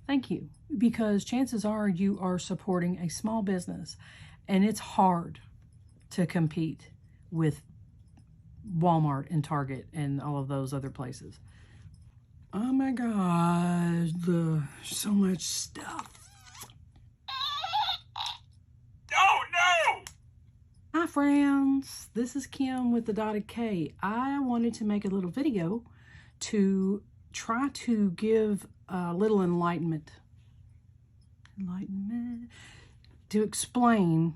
thank you. Because chances are you are supporting a small business, and it's hard to compete with Walmart and Target and all of those other places. Oh my gosh, so much stuff. No! Hi friends, this is Kim with the Dotted K. I wanted to make a little video to try to give a little enlightenment to explain.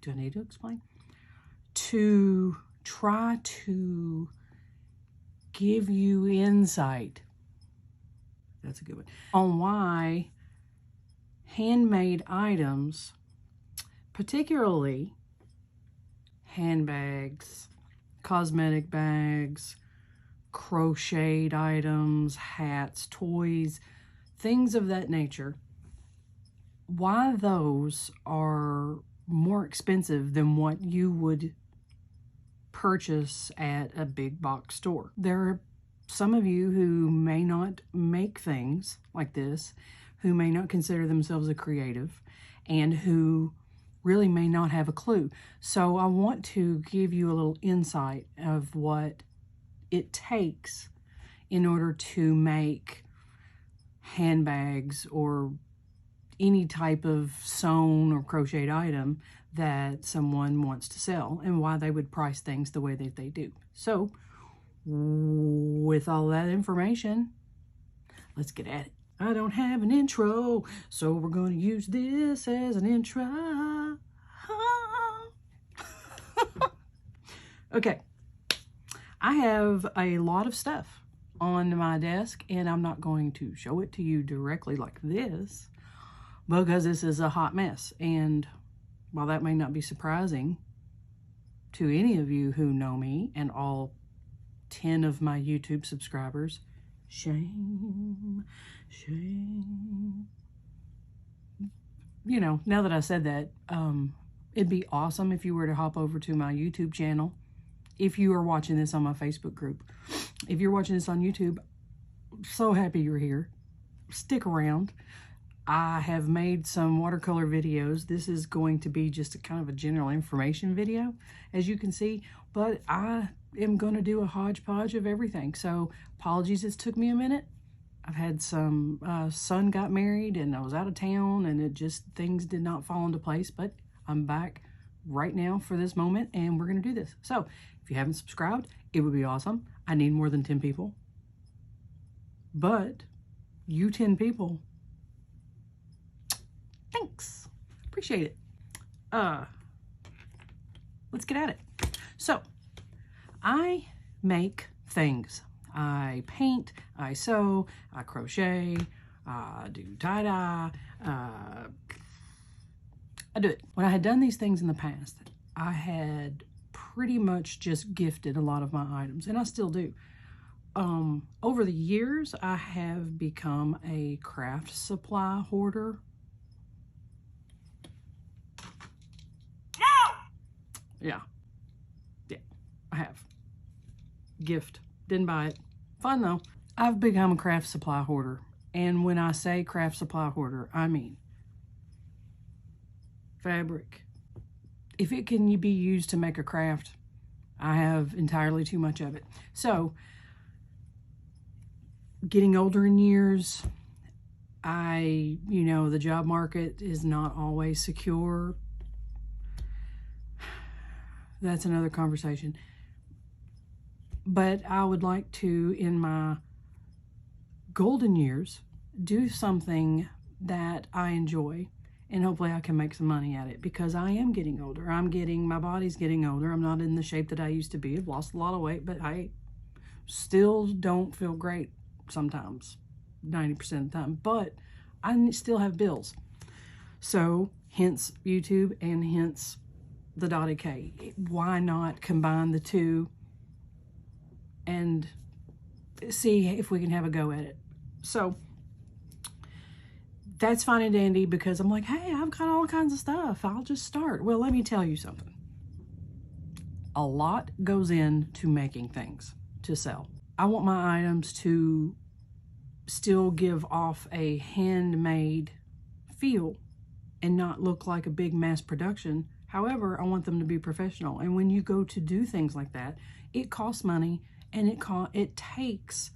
Do I need to explain? To try to give you insight, that's a good one, on why handmade items, particularly handbags, cosmetic bags, crocheted items, hats, toys, things of that nature, why those are more expensive than what you would purchase at a big box store. There are some of you who may not make things like this, who may not consider themselves a creative, and who really may not have a clue. So I want to give you a little insight of what it takes in order to make handbags or any type of sewn or crocheted item that someone wants to sell, and why they would price things the way that they do. So with all that information, let's get at it. I don't have an intro, so we're going to use this as an intro. Okay, I have a lot of stuff on my desk, and I'm not going to show it to you directly like this because this is a hot mess. And while that may not be surprising to any of you who know me and all 10 of my YouTube subscribers, shame. You know, now that I said that, it'd be awesome if you were to hop over to my YouTube channel. If you are watching this on my Facebook group, if you're watching this on YouTube, I'm so happy you're here. Stick around. I have made some watercolor videos. This is going to be just a kind of a general information video, as you can see, but I am going to do a hodgepodge of everything. So apologies, it took me a minute. I've had some, son got married and I was out of town, and it just, things did not fall into place, but I'm back right now for this moment, and we're going to do this. So if you haven't subscribed, it would be awesome. I need more than 10 people, but you 10 people, thanks, appreciate it. Let's get at it. So I make things. I paint, I sew, I crochet, I do tie-dye, I do it. When I had done these things in the past, I had pretty much just gifted a lot of my items, and I still do. Over the years, I have become a craft supply hoarder. Yeah, I have. Gift. Didn't buy it. Fun though. I've become a craft supply hoarder. And when I say craft supply hoarder, I mean fabric. If it can be used to make a craft, I have entirely too much of it. So, getting older in years, the job market is not always secure. That's another conversation. But I would like to, in my golden years, do something that I enjoy, and hopefully I can make some money at it, because I am getting older. My body's getting older. I'm not in the shape that I used to be. I've lost a lot of weight, but I still don't feel great sometimes, 90% of the time. But I still have bills. So, hence YouTube and hence the Dotted K. Why not combine the two and see if we can have a go at it? So that's fine and dandy, because I'm like, hey, I've got all kinds of stuff. I'll just start. Well, let me tell you something. A lot goes into making things to sell. I want my items to still give off a handmade feel and not look like a big mass production. However, I want them to be professional. And when you go to do things like that, it costs money, and it takes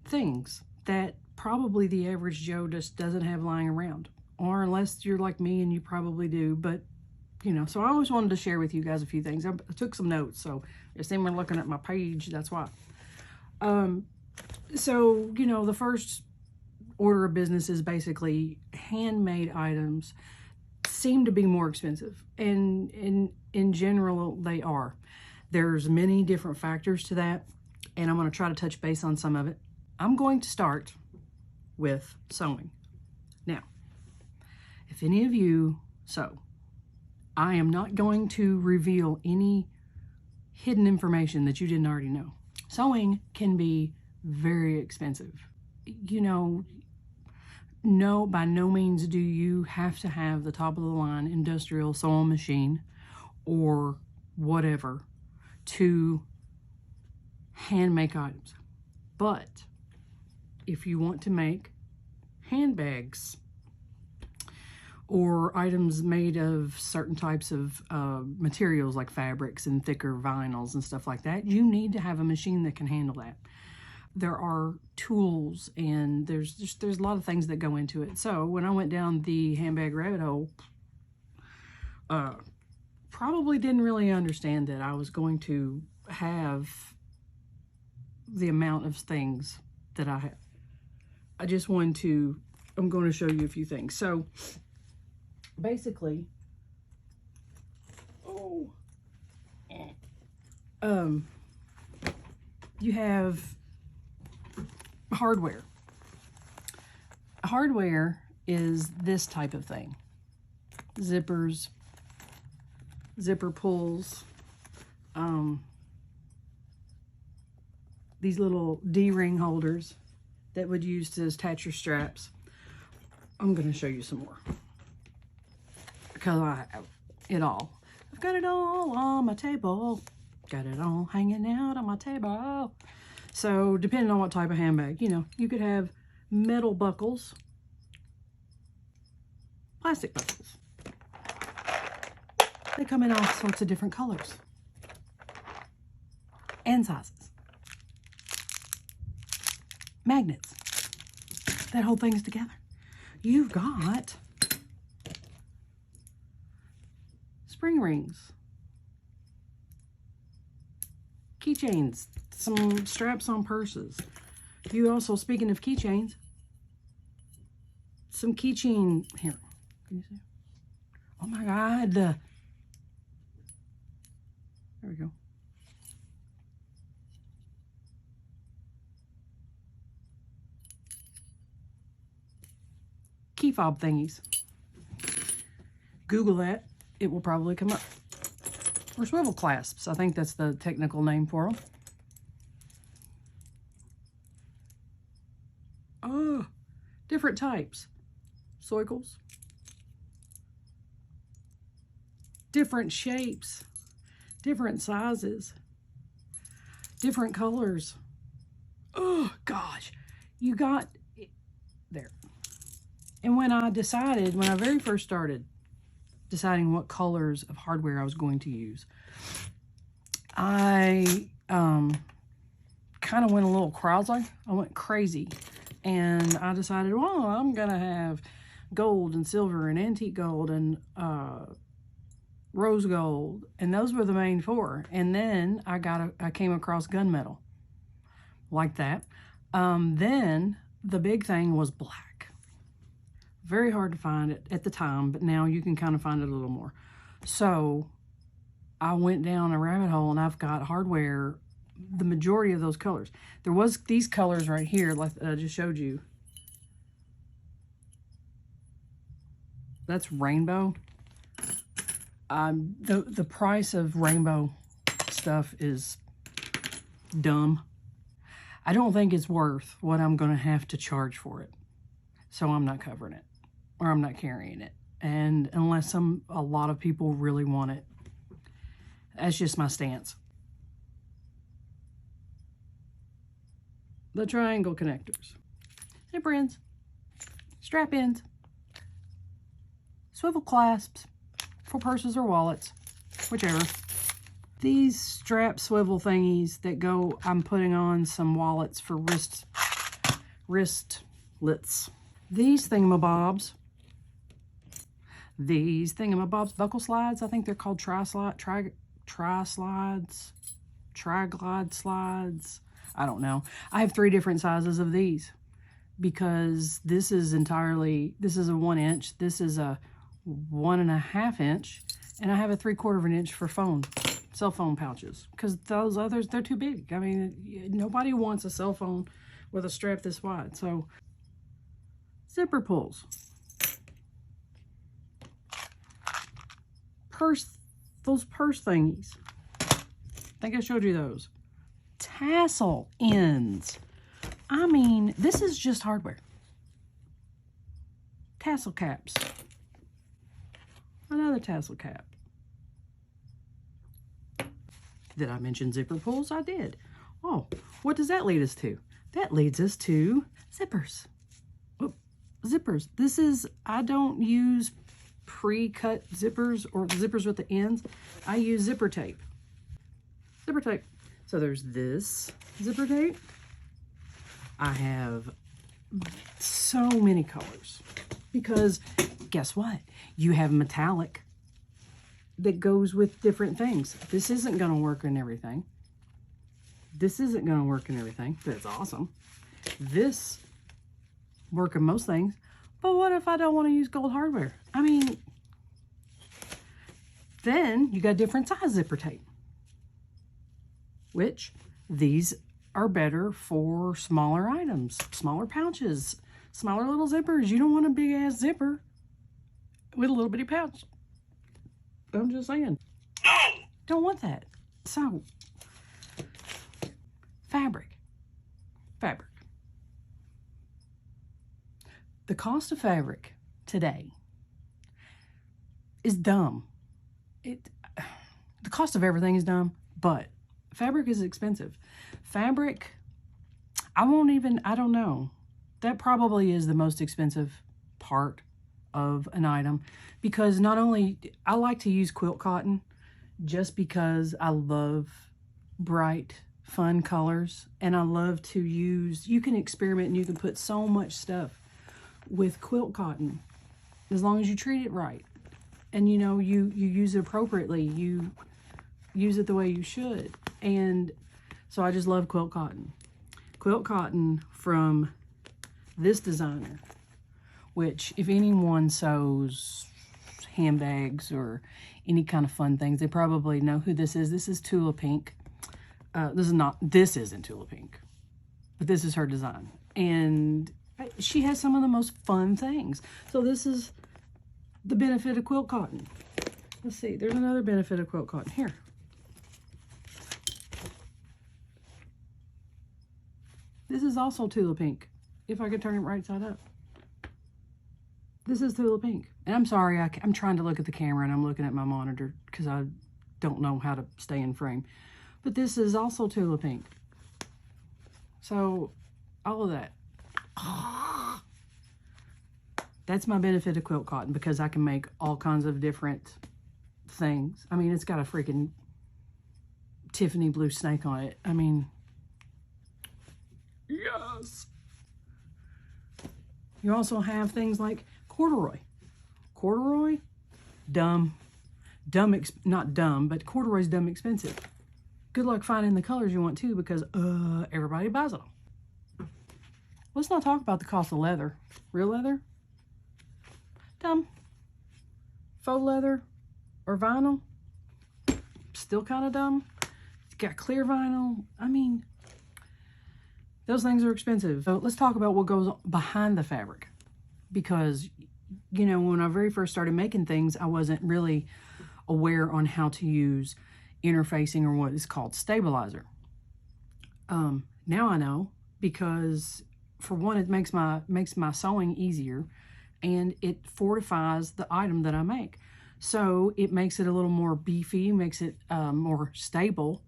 things that probably the average Joe just doesn't have lying around. Or unless you're like me and you probably do, but you know, so I always wanted to share with you guys a few things. I took some notes, so if you're looking at my page, that's why. So, you know, the first order of business is basically handmade items seem to be more expensive, and in general they are. There's many different factors to that, and I'm going to try to touch base on some of it. I'm going to start with sewing. Now, if any of you sew, I am not going to reveal any hidden information that you didn't already know. Sewing can be very expensive. You know, no, by no means do you have to have the top of the line industrial sewing machine or whatever to hand make items. But if you want to make handbags or items made of certain types of materials like fabrics and thicker vinyls and stuff like that, you need to have a machine that can handle that. There are tools, and there's a lot of things that go into it. So when I went down the handbag rabbit hole, probably didn't really understand that I was going to have the amount of things that I have. I just wanted to, I'm going to show you a few things. So basically, you have hardware. Hardware is this type of thing. Zippers, zipper pulls, these little D-ring holders that would use to attach your straps. I'm going to show you some more because I have it all. I've got it all on my table. Got it all hanging out on my table. So depending on what type of handbag, you know, you could have metal buckles, plastic buckles. They come in all sorts of different colors and sizes. Magnets that hold things together. You've got spring rings, keychains, some straps on purses. You also, speaking of keychains, some keychain here. Can you see? Oh my God. There we go. Key fob thingies. Google that. It will probably come up. Or swivel clasps. I think that's the technical name for them. Oh, different types. Circles. Different shapes. Different sizes. Different colors. Oh, gosh. You got it there. And when I very first started deciding what colors of hardware I was going to use, I kind of went a little crazy. I went crazy. And I decided, well, I'm going to have gold and silver and antique gold and rose gold. And those were the main four. And then I came across gunmetal like that. Then the big thing was black. Very hard to find it at the time, but now you can kind of find it a little more. So I went down a rabbit hole, and I've got hardware, the majority of those colors. There was these colors right here, like I just showed you. That's rainbow. The price of rainbow stuff is dumb. I don't think it's worth what I'm going to have to charge for it. So I'm not covering it, or I'm not carrying it. And unless a lot of people really want it, that's just my stance. The triangle connectors. zipper ends, strap ends, swivel clasps for purses or wallets, whichever. These strap swivel thingies that go, I'm putting on some wallets for wristlets. These thingamabobs, buckle slides, I think they're called tri-glide slides. I don't know. I have 3 different sizes of these because this is a 1 inch, this is a 1.5 inch, and I have a 3/4 of an inch for cell phone pouches, because those others, they're too big. I mean, nobody wants a cell phone with a strap this wide. So zipper pulls, those purse thingies, I think I showed you those. Tassel ends. I mean, this is just hardware. Tassel caps, another tassel cap. Did I mention zipper pulls? I did. Oh, what does that lead us to? That leads us to zippers. Oh, zippers. This is, I don't use pre-cut zippers or zippers with the ends. I use zipper tape. Zipper tape. So there's this zipper tape. I have so many colors because guess what? You have metallic that goes with different things. This isn't going to work in everything. This isn't going to work in everything. That's awesome. This work in most things. But what if I don't want to use gold hardware? I mean, then you got different size zipper tape, which these are better for smaller items, smaller pouches, smaller little zippers. You don't want a big ass zipper with a little bitty pouch. I'm just saying. No! Don't want that. So, fabric. The cost of fabric today is dumb. The cost of everything is dumb, but fabric is expensive. Fabric, I don't know. That probably is the most expensive part of an item, because not only, I like to use quilt cotton just because I love bright, fun colors, and I love to use, you can experiment and you can put so much stuff with quilt cotton as long as you treat it right. And you know, you use it appropriately, you use it the way you should. And so I just love quilt cotton. Quilt cotton from this designer, which if anyone sews handbags or any kind of fun things, they probably know who this is. This is Tula Pink. This isn't Tula Pink, but this is her design. And she has some of the most fun things. So this is the benefit of quilt cotton. Let's see, there's another benefit of quilt cotton here. This is also Tula Pink, if I could turn it right side up. This is Tula Pink. And I'm sorry, I'm trying to look at the camera and I'm looking at my monitor because I don't know how to stay in frame. But this is also Tula Pink. So, all of that. That's my benefit of quilt cotton, because I can make all kinds of different things. I mean, it's got a freaking Tiffany blue snake on it. I mean, yes. You also have things like corduroy. Corduroy, not dumb, but corduroy's dumb expensive. Good luck finding the colors you want too, because everybody buys them. Let's not talk about the cost of leather. Real leather, dumb. Faux leather or vinyl, still kind of dumb. It's got clear vinyl. I mean, those things are expensive. So let's talk about what goes behind the fabric, because you know, when I very first started making things, I wasn't really aware on how to use interfacing, or what is called stabilizer. Now I know, because for one, it makes my sewing easier, and it fortifies the item that I make. So it makes it a little more beefy, makes it more stable.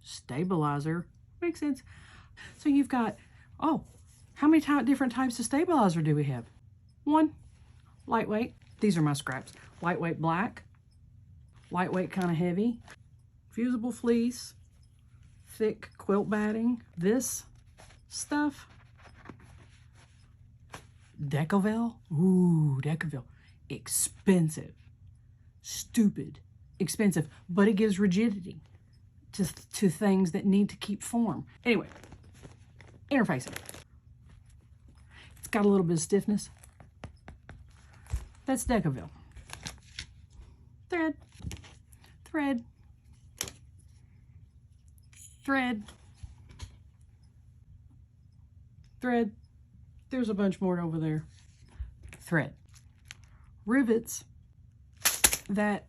Stabilizer, makes sense. So you've got, oh, How many different types of stabilizer do we have? One, lightweight. These are my scraps. Lightweight black, lightweight kind of heavy, fusible fleece, thick quilt batting. This stuff, Decaville. Ooh, Decaville. Expensive. Stupid. Expensive. But it gives rigidity to things that need to keep form. Anyway, interfacing. It's got a little bit of stiffness. That's Decaville. Thread. Thread. Thread. Thread. There's a bunch more over there. Thread. Rivets that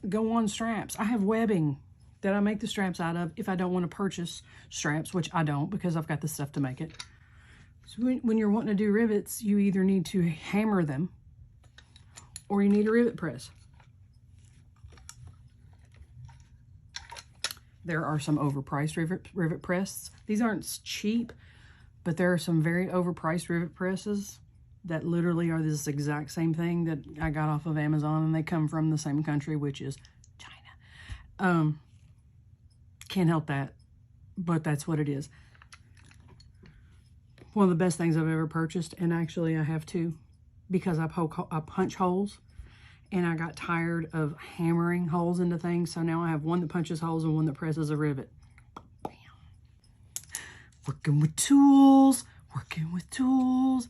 go on straps. I have webbing that I make the straps out of if I don't want to purchase straps, which I don't because I've got the stuff to make it. So when you're wanting to do rivets, you either need to hammer them or you need a rivet press. There are some overpriced rivet press. These aren't cheap, but there are some very overpriced rivet presses that literally are this exact same thing that I got off of Amazon, and they come from the same country, which is China. Can't help that, but that's what it is. One of the best things I've ever purchased, and actually I have two, because I punch holes, and I got tired of hammering holes into things, so now I have one that punches holes and one that presses a rivet. Bam. Working with tools, working with tools.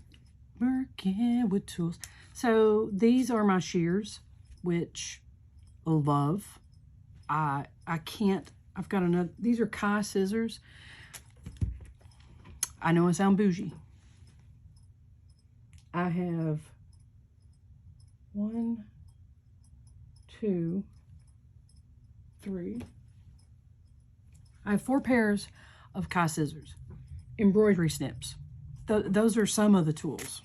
Working with tools. So these are my shears, which I love. I've got another, these are Kai scissors. I know I sound bougie. I have 1, 2, 3. I have 4 pairs of Kai scissors. Embroidery snips. Those are some of the tools.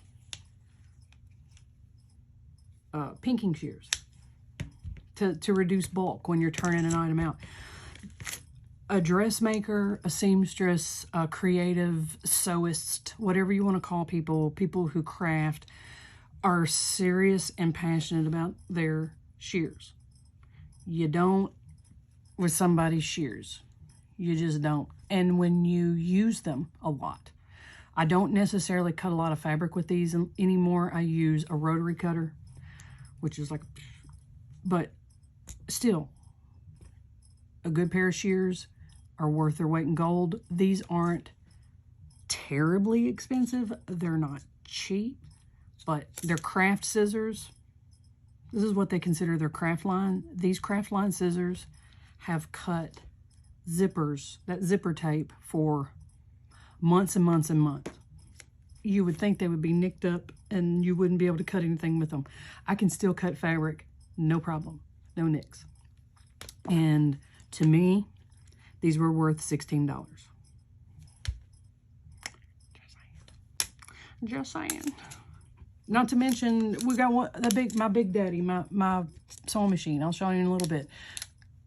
Pinking shears to reduce bulk when you're turning an item out. A dressmaker, a seamstress, a creative sewist, whatever you want to call people who craft, are serious and passionate about their shears. You don't with somebody's shears. You just don't. And when you use them a lot. I don't necessarily cut a lot of fabric with these anymore. I use a rotary cutter, which is like, but still, a good pair of shears are worth their weight in gold. These aren't terribly expensive. They're not cheap, but they're craft scissors. This is what they consider their craft line. These craft line scissors have cut zippers, that zipper tape, for months and months and months. You would think they would be nicked up and you wouldn't be able to cut anything with them. I can still cut fabric, no problem, no nicks. And to me, these were worth $16. Just saying. Not to mention, we got my Big Daddy, my sewing machine. I'll show you in a little bit.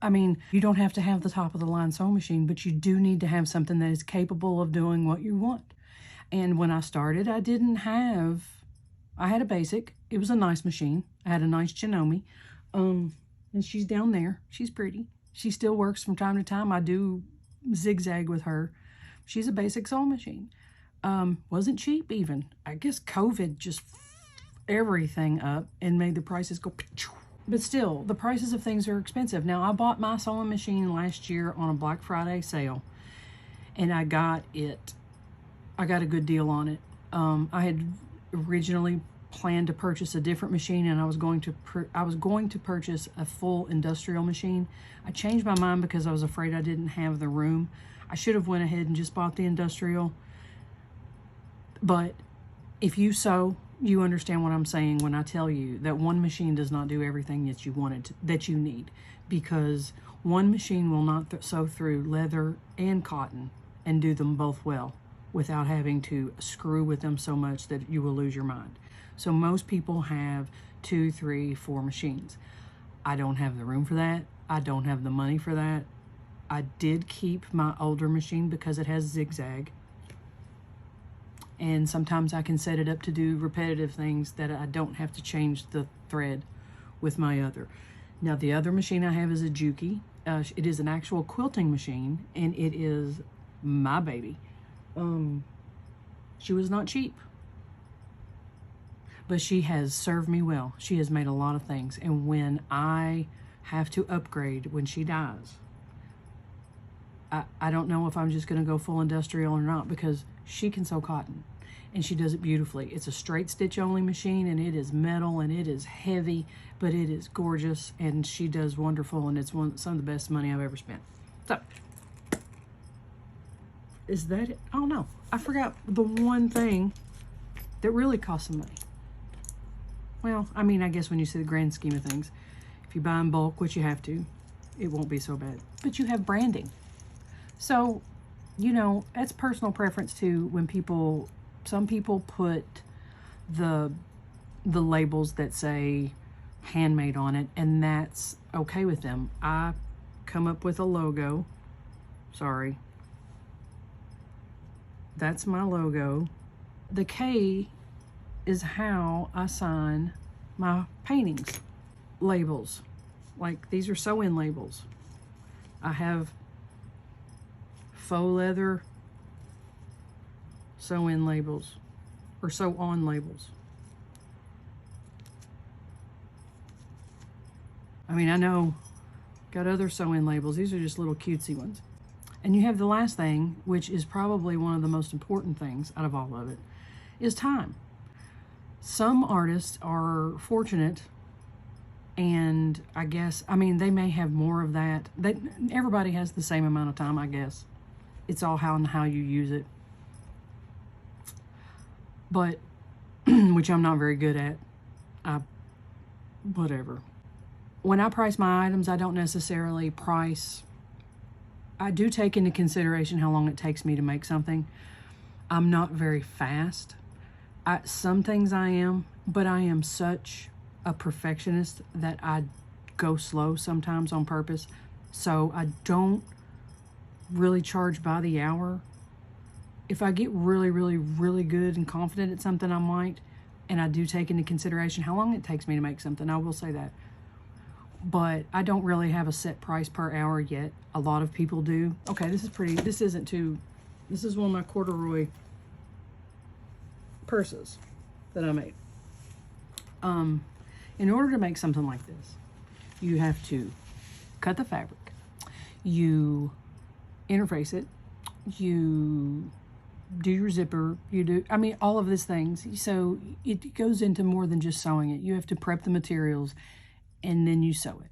I mean, you don't have to have the top of the line sewing machine, but you do need to have something that is capable of doing what you want. And when I started, I had a basic. It was a nice machine. I had a nice Janome. And she's down there. She's pretty. She still works from time to time. I do zigzag with her. She's a basic sewing machine. Wasn't cheap even. I guess COVID just everything up and made the prices go. But still, the prices of things are expensive. Now, I bought my sewing machine last year on a Black Friday sale, and I got a good deal on it. I had originally planned to purchase a different machine, and I was going to purchase a full industrial machine. I changed my mind because I was afraid I didn't have the room. I should have went ahead and just bought the industrial. But if you sew, you understand what I'm saying when I tell you that one machine does not do everything that you need, because one machine will not sew through leather and cotton and do them both well without having to screw with them so much that you will lose your mind. So most people have 2, 3, 4 machines. I don't have the room for that. I don't have the money for that. I did keep my older machine because it has zigzag. And sometimes I can set it up to do repetitive things that I don't have to change the thread with my other. Now the other machine I have is a Juki. It is an actual quilting machine, and it is my baby. She was not cheap, but she has served me well. She has made a lot of things, and when I have to upgrade when she dies, I don't know if I'm just going to go full industrial or not, because she can sew cotton and she does it beautifully. It's a straight stitch only machine, and it is metal and it is heavy, but it is gorgeous, and she does wonderful, and it's some of the best money I've ever spent. So, is that it? Oh no, I forgot the one thing that really costs some money. Well, I mean, I guess when you see the grand scheme of things, if you buy in bulk, which you have to, it won't be so bad. But you have branding. So, you know, that's personal preference too. When some people put the labels that say handmade on it, and that's okay with them. I come up with a logo. Sorry. That's my logo. The K is how I sign my paintings. Labels. Like, these are sew-in labels. I have faux leather sew-in labels, or sew-on labels. I mean, I know, got other sew-in labels. These are just little cutesy ones. And you have the last thing, which is probably one of the most important things out of all of it, is time. Some artists are fortunate, and I guess, I mean, they may have more of that. Everybody has the same amount of time, I guess. It's all how you use it. But, which I'm not very good at. Whatever. When I price my items, I don't necessarily price. I do take into consideration how long it takes me to make something. I'm not very fast. Some things I am, but I am such a perfectionist that I go slow sometimes on purpose. So I don't really charge by the hour. If I get really, really, really good and confident at something, I might. And I do take into consideration how long it takes me to make something. I will say that. But I don't really have a set price per hour yet. A lot of people do. Okay, this is pretty. This is one of my corduroy purses that I made. In order to make something like this, you have to cut the fabric, you interface it, you do your zipper, I mean, all of these things. So it goes into more than just sewing it. You have to prep the materials, and then you sew it.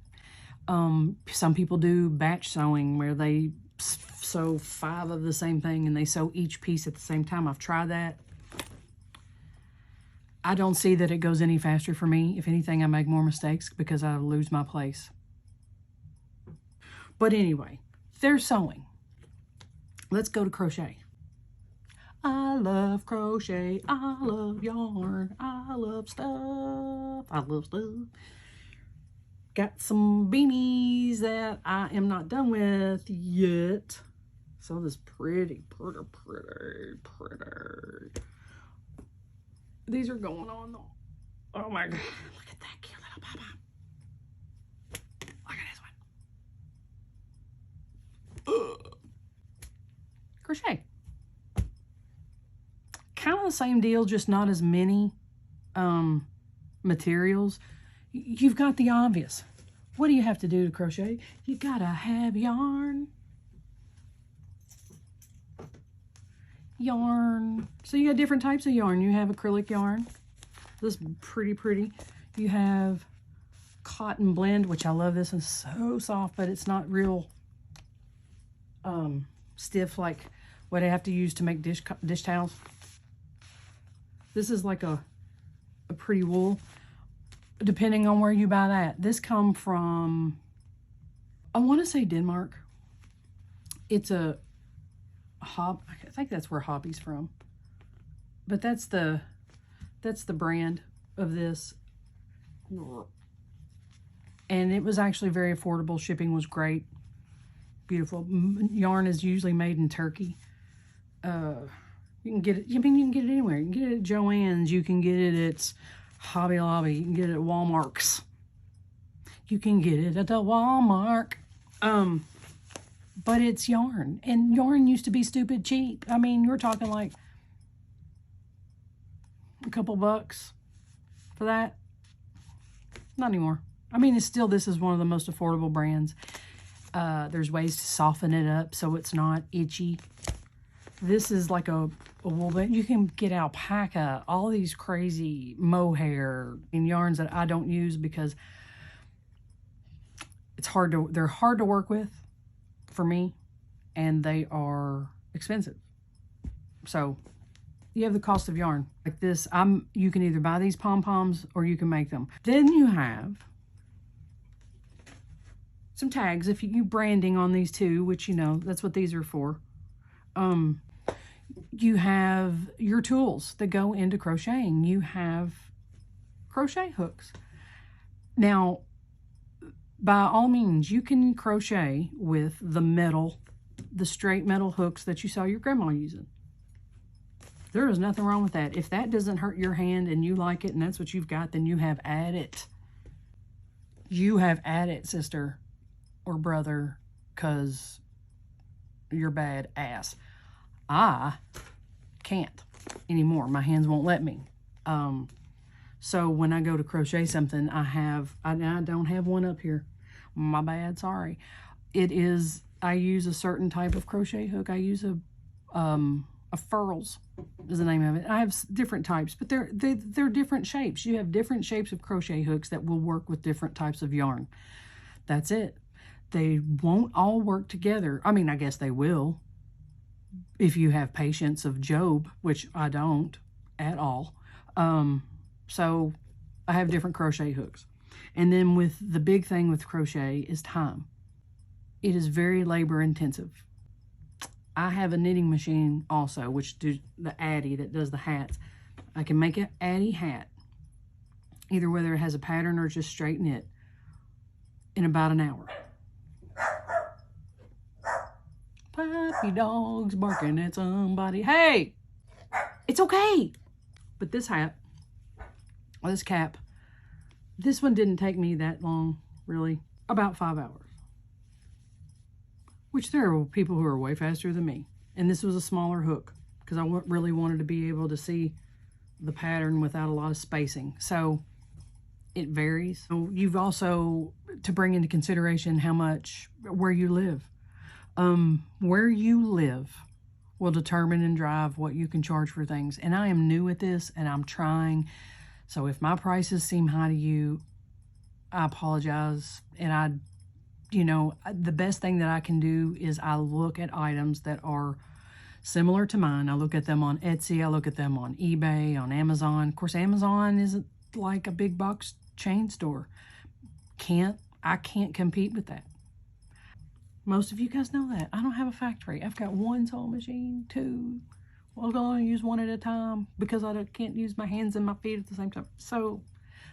Some people do batch sewing, where they sew 5 of the same thing and they sew each piece at the same time. I've tried that. I don't see that it goes any faster for me. If anything, I make more mistakes because I lose my place. But anyway, there's sewing. Let's go to crochet. I love crochet. I love yarn. I love stuff. I love stuff. Got some beanies that I am not done with yet. So this pretty. These are going on though. Oh my God. Look at that cute little papa. Look at this one. Ugh. Crochet. Kind of the same deal, just not as many materials. You've got the obvious. What do you have to do to crochet? You gotta have yarn. Yarn. So you got different types of yarn. You have acrylic yarn. This is pretty. You have cotton blend, which I love. This one's so soft, but it's not real stiff like what I have to use to make dish towels. This is like a pretty wool, depending on where you buy that. This come from, I want to say Denmark. It's a I think that's where Hobby's from. But that's the brand of this. And it was actually very affordable. Shipping was great. Beautiful. Yarn is usually made in Turkey. You can get it, I mean, you can get it anywhere. You can get it at Joann's. You can get it at Hobby Lobby. You can get it at Walmart's. You can get it at the Walmart. But it's yarn. And yarn used to be stupid cheap. I mean, you're talking like a couple bucks for that. Not anymore. I mean, it's still, this is one of the most affordable brands. There's ways to soften it up so it's not itchy. This is like a wool band. You can get alpaca, all these crazy mohair and yarns that I don't use because it's hard to, they're hard to work with for me, and they are expensive. So you have the cost of yarn. Like this, you can either buy these pom-poms or you can make them. Then you have some tags, if you branding on these too, which, you know, that's what these are for. You have your tools that go into crocheting. You have crochet hooks. Now, by all means, you can crochet with the straight metal hooks that you saw your grandma using. There is nothing wrong with that. If that doesn't hurt your hand and you like it and that's what you've got, then you have at it. You have at it, sister or brother, because you're bad ass. I can't anymore. My hands won't let me. So when I go to crochet something, I don't have one up here. My bad, sorry. I use a certain type of crochet hook. I use a furls is the name of it. I have different types, but they're different shapes. You have different shapes of crochet hooks that will work with different types of yarn. That's it. They won't all work together. I mean, I guess they will if you have patience of Job, which I don't at all. So I have different crochet hooks. And then with the big thing with crochet is time. It is very labor intensive. I have a knitting machine also, which do the Addy that does the hats. I can make an Addy hat, either whether it has a pattern or just straight knit, in about an hour. Puppy dogs barking at somebody. Hey, it's okay. But this hat, or this cap, this one didn't take me that long, really, about 5 hours. Which there are people who are way faster than me. And this was a smaller hook because I really wanted to be able to see the pattern without a lot of spacing. So it varies. So you've also to bring into consideration where you live. Where you live will determine and drive what you can charge for things. And I am new at this and I'm trying. So if my prices seem high to you, I apologize. And the best thing that I can do is I look at items that are similar to mine. I look at them on Etsy. I look at them on eBay, on Amazon. Of course, Amazon isn't like a big box chain store. I can't compete with that. Most of you guys know that. I don't have a factory. I've got one sewing machine, two. Well, I'll only use one at a time because I can't use my hands and my feet at the same time. So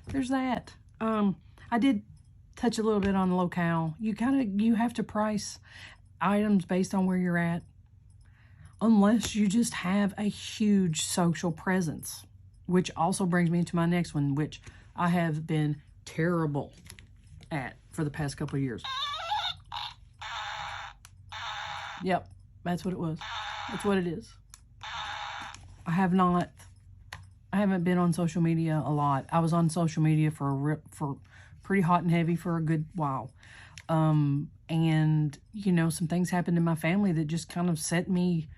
there's that. I did touch a little bit on the locale. You have to price items based on where you're at, unless you just have a huge social presence, which also brings me to my next one, which I have been terrible at for the past couple of years. Yep, that's what it was. That's what it is. I haven't been on social media a lot. I was on social media for pretty hot and heavy for a good while. And, some things happened in my family that just kind of set me,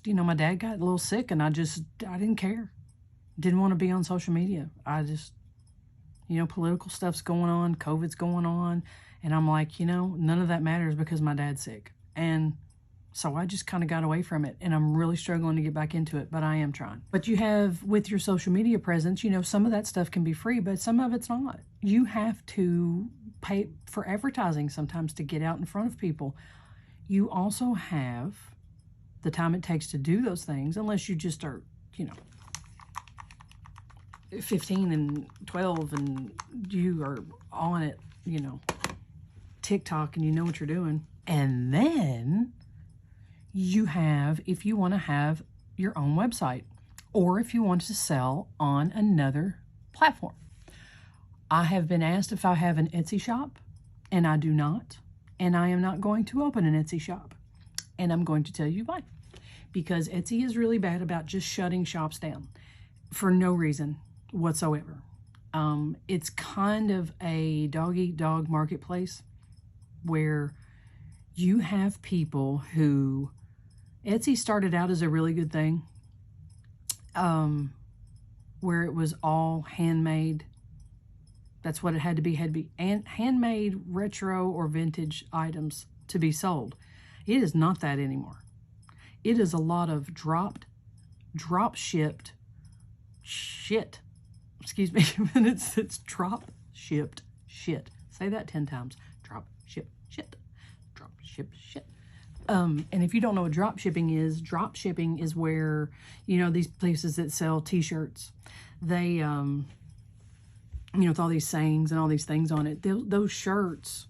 my dad got a little sick and I didn't care. Didn't want to be on social media. I just, political stuff's going on, COVID's going on. And I'm like, none of that matters because my dad's sick. And so I just kind of got away from it. And I'm really struggling to get back into it, but I am trying. But you have, with your social media presence, some of that stuff can be free, but some of it's not. You have to pay for advertising sometimes to get out in front of people. You also have the time it takes to do those things, unless you just are, 15 and 12 and you are on it, TikTok, and you know what you're doing. And then you have if you want to have your own website or if you want to sell on another platform. I have been asked if I have an Etsy shop, and I do not. And I am not going to open an Etsy shop. And I'm going to tell you why. Because Etsy is really bad about just shutting shops down for no reason whatsoever. It's kind of a dog-eat-dog marketplace where you have people who... Etsy started out as a really good thing, where it was all handmade. That's what it had to be. Had to be handmade, retro, or vintage items to be sold. It is not that anymore. It is a lot of drop shipped shit. Excuse me. it's drop shipped shit. Say that 10 times. Drop ship shit. Drop ship shit. And if you don't know what drop shipping is where, you know, these places that sell t-shirts, they, you know, with all these sayings and all these things on it, those shirts,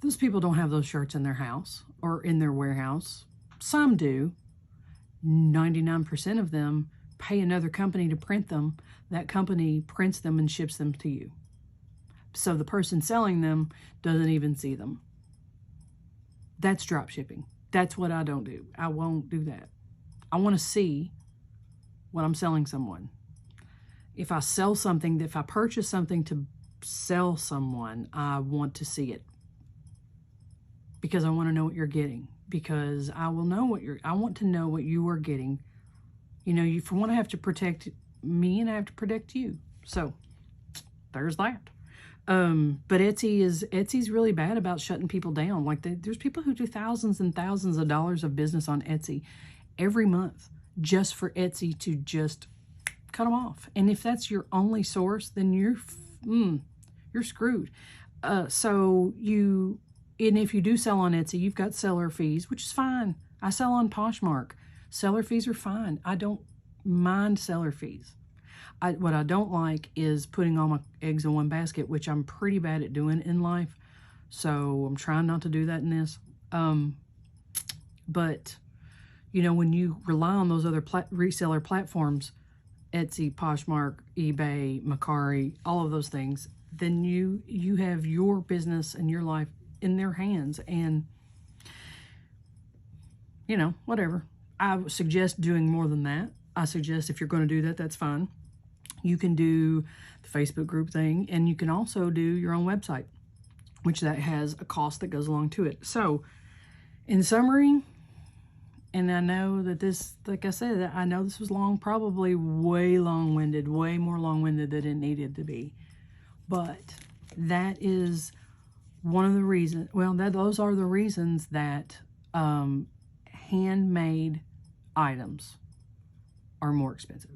those people don't have those shirts in their house or in their warehouse. Some do. 99% of them pay another company to print them. That company prints them and ships them to you. So the person selling them doesn't even see them. That's drop shipping. That's what I don't do. I won't do that. I want to see what I'm selling someone. If I sell something, if I purchase something to sell someone, I want to see it. Because I want to know what you're getting. Because I will know I want to know what you are getting. You know, for one, I have to protect me and I have to protect you. So, there's that. But Etsy's really bad about shutting people down. Like there's people who do thousands and thousands of dollars of business on Etsy every month just for Etsy to just cut them off. And if that's your only source, then you're screwed. And if you do sell on Etsy, you've got seller fees, which is fine. I sell on Poshmark. Seller fees are fine. I don't mind seller fees. What I don't like is putting all my eggs in one basket, which I'm pretty bad at doing in life. So I'm trying not to do that in this. But, you know, when you rely on those other reseller platforms, Etsy, Poshmark, eBay, Mercari, all of those things, then you have your business and your life in their hands. And, you know, whatever. I suggest doing more than that. I suggest if you're going to do that, that's fine. You can do the Facebook group thing, and you can also do your own website, which that has a cost that goes along to it. So, in summary, and I know that this, like I said, I know this was long, probably way long-winded, way more long-winded than it needed to be. But that is one of the reasons, well, those are the reasons that handmade items are more expensive.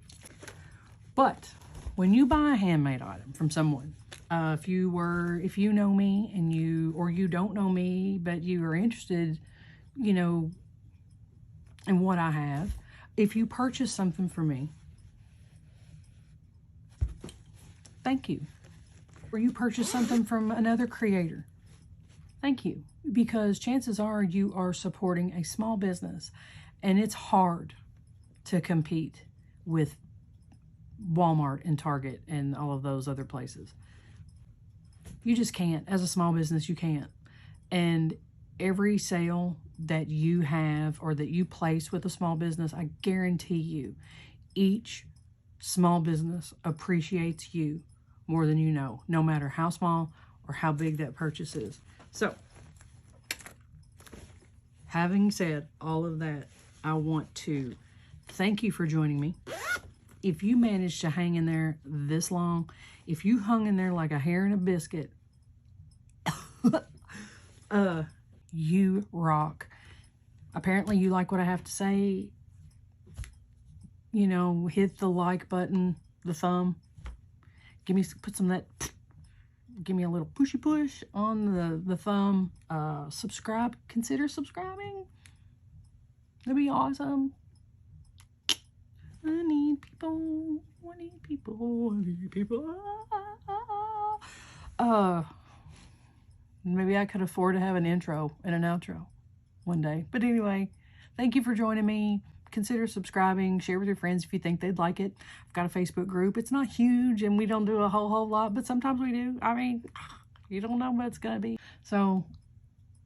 But when you buy a handmade item from someone, if you know me and you don't know me, but you are interested, you know, in what I have, if you purchase something from me, thank you. Or you purchase something from another creator, thank you. Because chances are you are supporting a small business, and it's hard to compete with Walmart and Target and all of those other places. You just can't. As a small business, you can't. And every sale that you have or that you place with a small business, I guarantee you, each small business appreciates you more than you know, no matter how small or how big that purchase is. So, having said all of that, I want to thank you for joining me. If you managed to hang in there this long, if you hung in there like a hair in a biscuit, you rock. Apparently you like what I have to say. You know, hit the like button, the thumb. Put some of that, give me a little pushy push on the thumb. Subscribe, consider subscribing. That'd be awesome. I need people. Maybe I could afford to have an intro and an outro one day. But anyway, Thank you for joining me. Consider subscribing, share with your friends if you think they'd like it. I've got a Facebook group. It's not huge and we don't do a whole lot, but sometimes we do. I mean, you don't know what it's going to be. So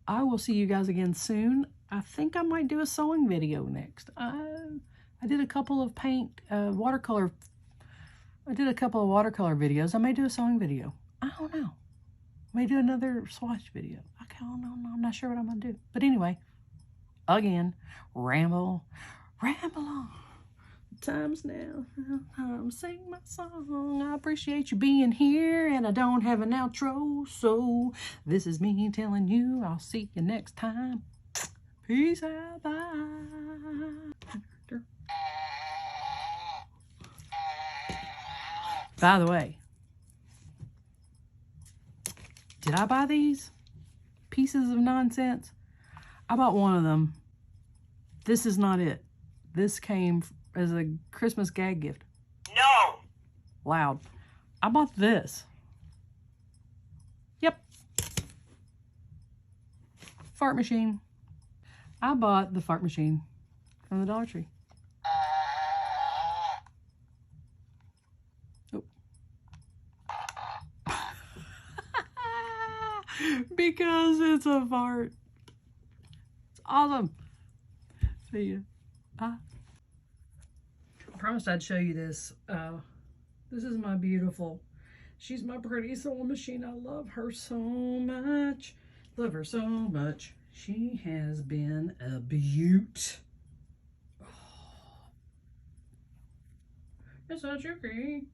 I will see you guys again soon. I think I might do a sewing video next. I did a couple of watercolor. I did a couple of watercolor videos. I may do a sewing video. I don't know. I may do another swatch video. I don't know. I'm not sure what I'm going to do. But anyway, again, ramble on. Time's now. Sing my song. I appreciate you being here, and I don't have an outro, so this is me telling you I'll see you next time. Peace out. Bye. By the way, did I buy these pieces of nonsense? I bought one of them. This is not it. This came as a Christmas gag gift. No! Loud. I bought this. Yep. Fart machine. I bought the fart machine from the Dollar Tree. Oh. Because it's a fart. It's awesome. See ya. Bye. I promised I'd show you this. This is my beautiful. She's my pretty sewing machine. I love her so much. Love her so much. She has been a beaut. Oh. It's a Juki.